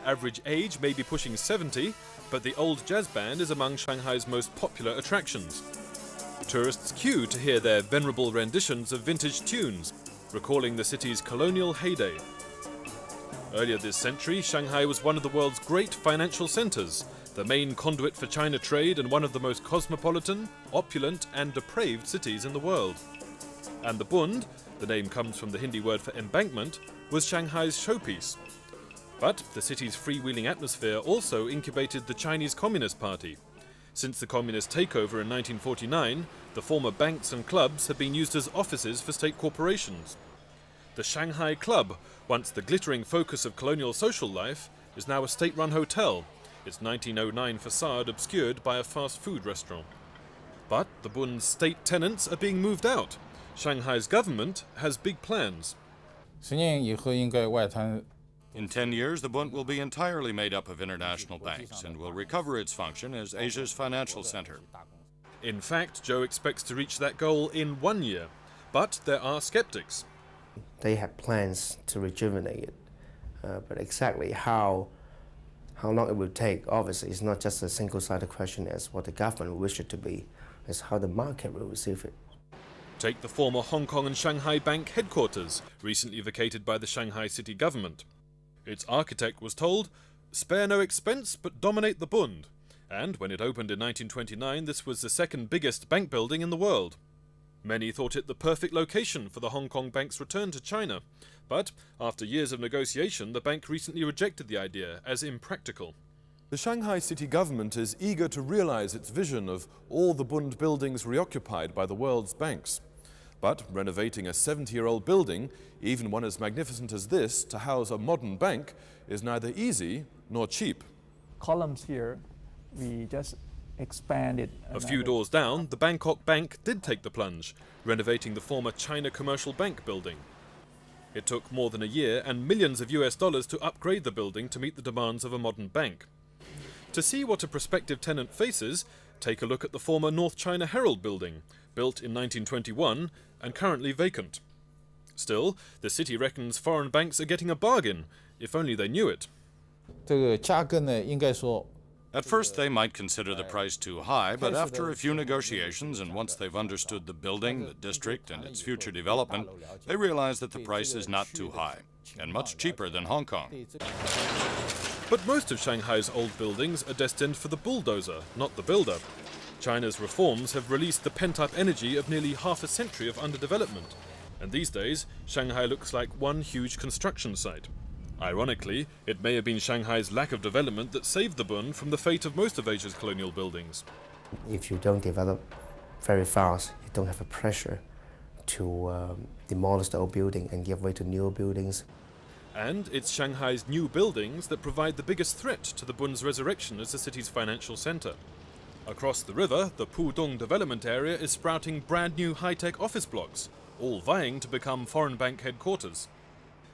average age may be pushing 70, but the old jazz band is among Shanghai's most popular attractions. Tourists queue to hear their venerable renditions of vintage tunes, recalling the city's colonial heyday. Earlier this century, Shanghai was one of the world's great financial centers, the main conduit for China trade and one of the most cosmopolitan, opulent and depraved cities in the world. And the Bund, the name comes from the Hindi word for embankment, was Shanghai's showpiece. But the city's freewheeling atmosphere also incubated the Chinese Communist Party. Since the communist takeover in 1949, the former banks and clubs have been used as offices for state corporations. The Shanghai Club, once the glittering focus of colonial social life, is now a state-run hotel, its 1909 facade obscured by a fast food restaurant. But the Bund's state tenants are being moved out. Shanghai's government has big plans. In 10 years, the Bund will be entirely made up of international banks and will recover its function as Asia's financial center. In fact, Joe expects to reach that goal in 1 year. But there are skeptics. They have plans to rejuvenate it, but exactly how long it will take, obviously, it's not just a single-sided question as what the government will wish it to be, it's how the market will receive it. Take the former Hong Kong and Shanghai Bank headquarters, recently vacated by the Shanghai city government. Its architect was told, "Spare no expense but dominate the Bund." And when it opened in 1929, this was the second biggest bank building in the world. Many thought it the perfect location for the Hong Kong bank's return to China. But after years of negotiation, the bank recently rejected the idea as impractical. The Shanghai city government is eager to realize its vision of all the Bund buildings reoccupied by the world's banks. But renovating a 70-year-old building, even one as magnificent as this, to house a modern bank is neither easy nor cheap. Columns here, we just expanded. A few doors down, the Bangkok Bank did take the plunge, renovating the former China Commercial Bank building. It took more than a year and millions of US dollars to upgrade the building to meet the demands of a modern bank. To see what a prospective tenant faces, take a look at the former North China Herald building, built in 1921 and currently vacant. Still, the city reckons foreign banks are getting a bargain, if only they knew it. At first, they might consider the price too high, but after a few negotiations and once they've understood the building, the district, and its future development, they realize that the price is not too high and much cheaper than Hong Kong. But most of Shanghai's old buildings are destined for the bulldozer, not the builder. China's reforms have released the pent-up energy of nearly half a century of underdevelopment. And these days, Shanghai looks like one huge construction site. Ironically, it may have been Shanghai's lack of development that saved the Bund from the fate of most of Asia's colonial buildings. If you don't develop very fast, you don't have a pressure to demolish the old building and give way to newer buildings. And it's Shanghai's new buildings that provide the biggest threat to the Bund's resurrection as the city's financial center. Across the river, the Pudong development area is sprouting brand new high-tech office blocks, all vying to become foreign bank headquarters.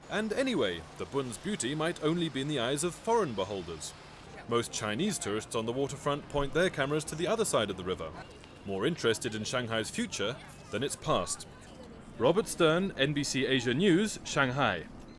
And anyway, the Bund's beauty might only be in the eyes of foreign beholders. Most Chinese tourists on the waterfront point their cameras to the other side of the river, more interested in Shanghai's future than its past. Robert Stern, NBC Asia News, Shanghai.